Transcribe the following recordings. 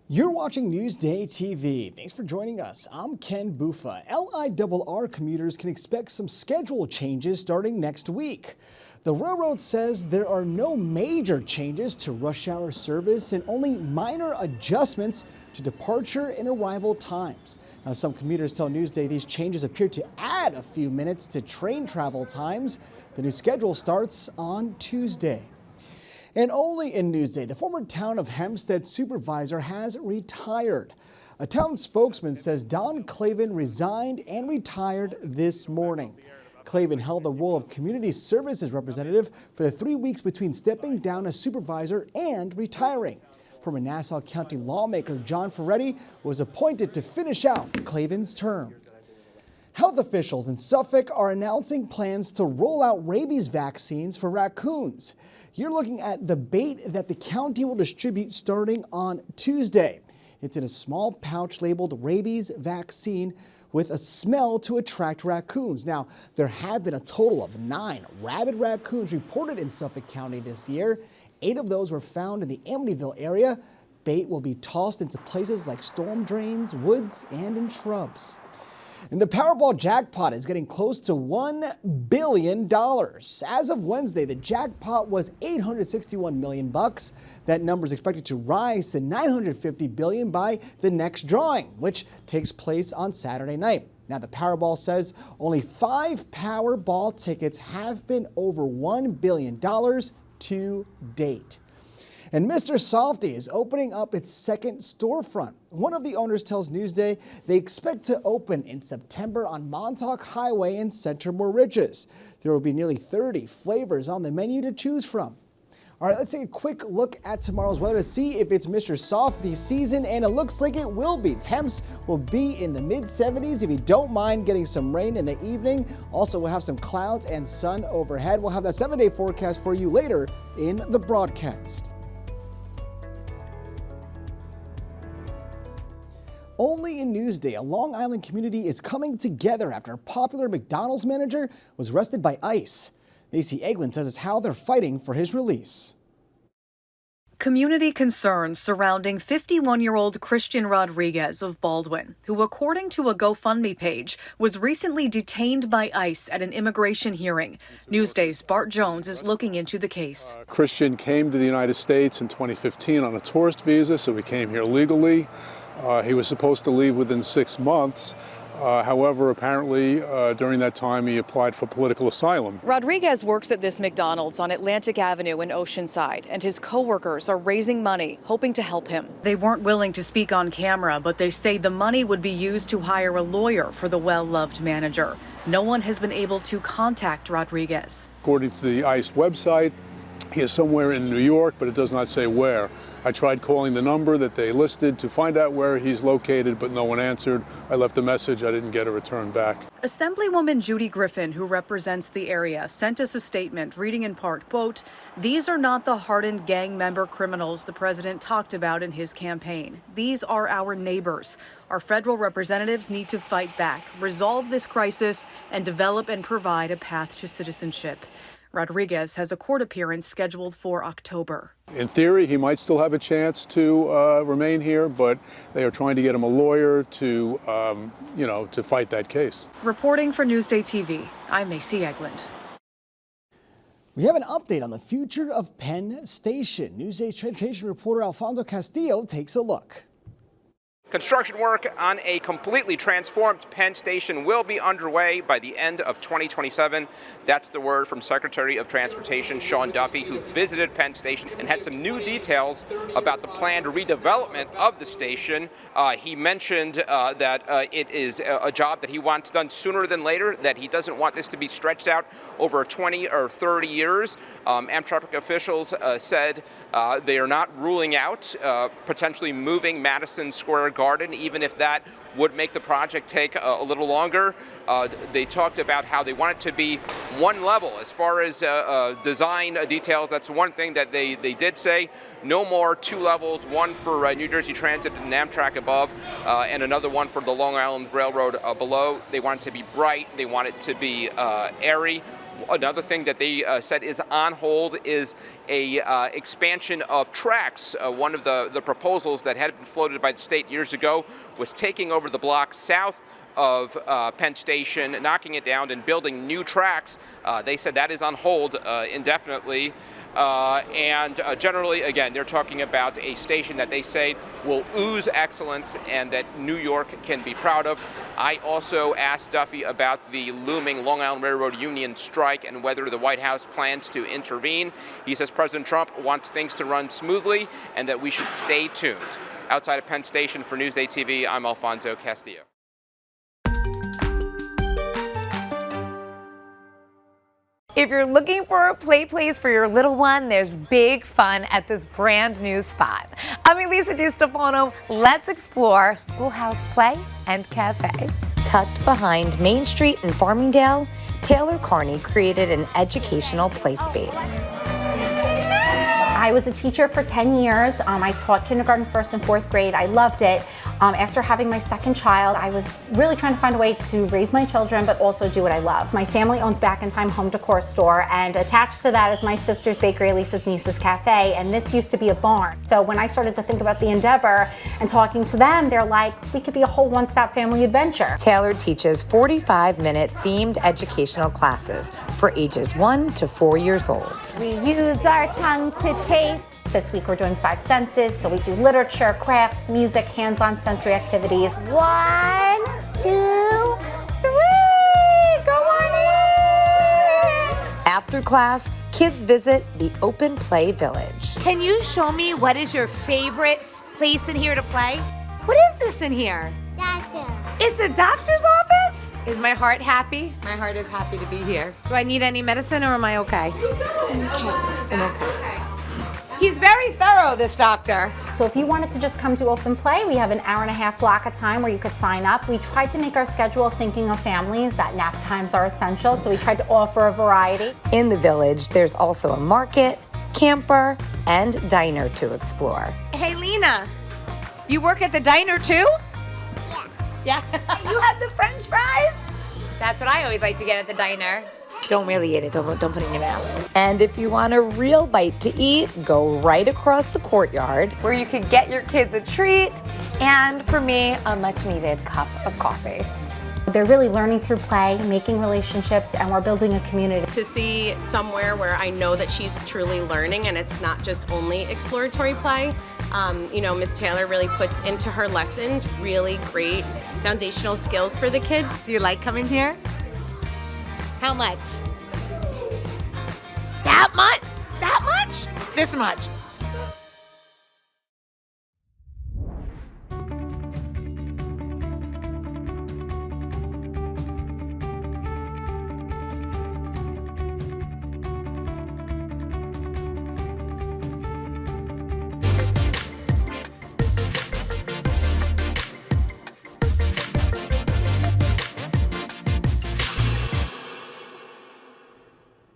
You're watching Newsday TV. Thanks for joining us. I'm Ken Bufa. LIRR commuters can expect some schedule changes starting next week. The railroad says there are no major changes to rush hour service and only minor adjustments to departure and arrival times. Now, some commuters tell Newsday these changes appear to add a few minutes to train travel times. The new schedule starts on Tuesday. And only in Newsday, the former town of Hempstead supervisor has retired. A town spokesman says Don Clavin resigned and retired this morning. Clavin held the role of community services representative for the 3 weeks between stepping down as supervisor and retiring. Former Nassau County lawmaker John Ferretti was appointed to finish out Clavin's term. Health officials in Suffolk are announcing plans to roll out rabies vaccines for raccoons. You're looking at the bait that the county will distribute starting on Tuesday. It's in a small pouch labeled rabies vaccine with a smell to attract raccoons. Now, there have been a total of 9 rabid raccoons reported in Suffolk County this year. 8 of those were found in the Amityville area. Bait will be tossed into places like storm drains, woods, and in shrubs. And the Powerball jackpot is getting close to $1 billion. As of Wednesday, the jackpot was $861 million. That number is expected to rise to $950 billion by the next drawing, which takes place on Saturday night. Now, the Powerball says only 5 Powerball tickets have been over $1 billion to date. And Mr. Softy is opening up its second storefront. One of the owners tells Newsday they expect to open in September on Montauk Highway in Centermore Ridges. There will be nearly 30 flavors on the menu to choose from. All right, let's take a quick look at tomorrow's weather to see if it's Mr. Softy season, and it looks like it will be. Temps will be in the mid-70s if you don't mind getting some rain in the evening. Also, we'll have some clouds and sun overhead. We'll have that 7-day forecast for you later in the broadcast. Only in Newsday, a Long Island community is coming together after a popular McDonald's manager was arrested by ICE. Macy Eglin tells us how they're fighting for his release. Community concerns surrounding 51-year-old Christian Rodriguez of Baldwin, who, according to a GoFundMe page, was recently detained by ICE at an immigration hearing. Newsday's Bart Jones is looking into the case. Christian came to the United States in 2015 on a tourist visa, so he came here legally. He was supposed to leave within 6 months. However, apparently during that time he applied for political asylum. Rodriguez works at this McDonald's on Atlantic Avenue in Oceanside, and his co-workers are raising money, hoping to help him. They weren't willing to speak on camera, but they say the money would be used to hire a lawyer for the well-loved manager. No one has been able to contact Rodriguez. According to the ICE website, he is somewhere in New York, but it does not say where. I tried calling the number that they listed to find out where he's located, but no one answered. I left a message. I didn't get a return back. Assemblywoman Judy Griffin, who represents the area, sent us a statement reading in part, quote, "These are not the hardened gang member criminals the president talked about in his campaign. These are our neighbors. Our federal representatives need to fight back, resolve this crisis, and develop and provide a path to citizenship." Rodriguez has a court appearance scheduled for October. In theory, he might still have a chance to remain here, but they are trying to get him a lawyer to, to fight that case. Reporting for Newsday TV, I'm Macy Eglin. We have an update on the future of Penn Station. Newsday's transportation reporter Alfonso Castillo takes a look. Construction work on a completely transformed Penn Station will be underway by the end of 2027. That's the word from Secretary of Transportation Sean Duffy, who visited Penn Station and had some new details about the planned redevelopment of the station. He mentioned that it is a job that he wants done sooner than later, that he doesn't want this to be stretched out over 20 or 30 years. Amtrak officials said they are not ruling out potentially moving Madison Square Garden, even if that would make the project take a little longer. They talked about how they want it to be one level. As far as design details, that's one thing that they did say. No more 2 levels, one for New Jersey Transit and Amtrak above, and another one for the Long Island Railroad below. They want it to be bright. They want it to be airy. Another thing that they said is on hold is a expansion of tracks. One of the proposals that had been floated by the state years ago was taking over the block south of Penn Station, knocking it down and building new tracks. They said that is on hold indefinitely. And generally, again, they're talking about a station that they say will ooze excellence and that New York can be proud of. I also asked Duffy about the looming Long Island Railroad Union strike and whether the White House plans to intervene. He says President Trump wants things to run smoothly and that we should stay tuned. Outside of Penn Station for Newsday TV, I'm Alfonso Castillo. If you're looking for a play place for your little one, there's big fun at this brand new spot. I'm Elisa DiStefano. Let's explore Schoolhouse Play and Cafe. Tucked behind Main Street in Farmingdale, Taylor Carney created an educational play space. I was a teacher for 10 years. I taught kindergarten, first and fourth grade. I loved it. After having my second child, I was really trying to find a way to raise my children, but also do what I love. My family owns Back in Time Home Decor Store, and attached to that is my sister's bakery, Lisa's Niece's Cafe, and this used to be a barn. So when I started to think about the endeavor and talking to them, they're like, we could be a whole one-stop family adventure. Taylor teaches 45-minute themed educational classes for ages 1 to 4 years old. We use our tongue to taste. This week we're doing 5 senses, so we do literature, crafts, music, hands-on sensory activities. 1, 2, 3, go on in! After class, kids visit the Open Play Village. Can you show me what is your favorite place in here to play? What is this in here? Doctor. It's the doctor's office? Is my heart happy? My heart is happy to be here. Do I need any medicine or am I okay? I'm okay. He's very thorough, this doctor. So if you wanted to just come to Open Play, we have an hour-and-a-half block of time where you could sign up. We tried to make our schedule thinking of families, that nap times are essential, so we tried to offer a variety. In the village, there's also a market, camper, and diner to explore. Hey, Lena, you work at the diner too? Yeah. You have the French fries? That's what I always like to get at the diner. Don't really eat it. Don't put it in your mouth. And if you want a real bite to eat, go right across the courtyard, Where you could get your kids a treat, and for me, a much-needed cup of coffee. They're really learning through play, making relationships, and we're building a community. To see somewhere where I know that she's truly learning and it's not just only exploratory play. Miss Taylor really puts into her lessons really great foundational skills for the kids. Do you like coming here? How much? That much? That much? This much.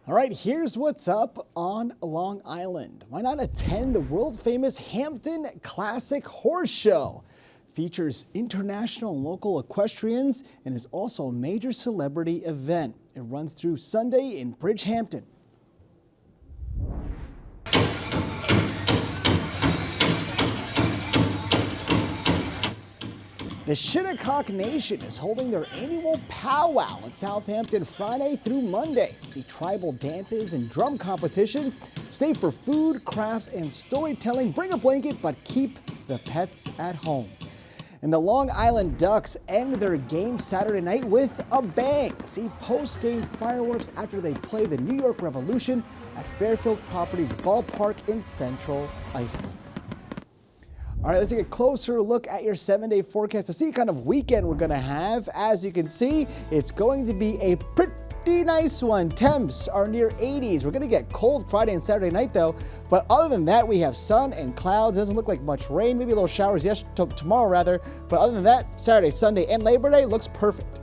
All right, here's what's up on Long Island. Why not attend the world-famous Hampton Classic Horse Show? Features international and local equestrians and is also a major celebrity event. It runs through Sunday in Bridgehampton. The Shinnecock Nation is holding their annual powwow in Southampton Friday through Monday. See tribal dances and drum competition. Stay for food, crafts, and storytelling. Bring a blanket, but keep the pets at home. And the Long Island Ducks end their game Saturday night with a bang. See post-game fireworks after they play the New York Revolution at Fairfield Properties Ballpark in Central Iceland. All right, let's take a closer look at your 7-day forecast to see what kind of weekend we're going to have. As you can see, it's going to be a pretty nice one. Temps are near 80s. We're going to get cold Friday and Saturday night, though. But other than that, we have sun and clouds. Doesn't look like much rain. Maybe a little showers tomorrow, rather. But other than that, Saturday, Sunday, and Labor Day looks perfect.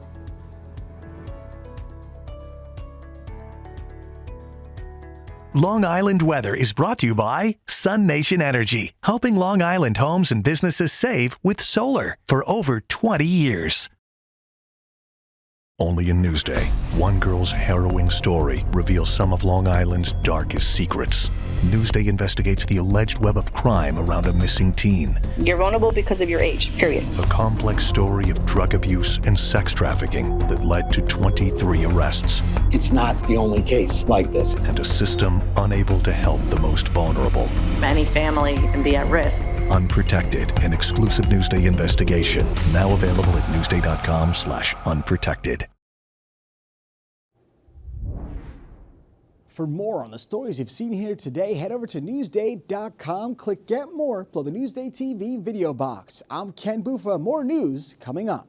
Long Island weather is brought to you by Sun Nation Energy, helping Long Island homes and businesses save with solar for over 20 years. Only in Newsday, one girl's harrowing story reveals some of Long Island's darkest secrets. Newsday investigates the alleged web of crime around a missing teen. You're vulnerable because of your age, period. A complex story of drug abuse and sex trafficking that led to 23 arrests. It's not the only case like this. And a system unable to help the most vulnerable. Any family can be at risk. Unprotected, an exclusive Newsday investigation. Now available at newsday.com/unprotected. For more on the stories you've seen here today, head over to Newsday.com, click Get More, below the Newsday TV video box. I'm Ken Buffa. More news coming up.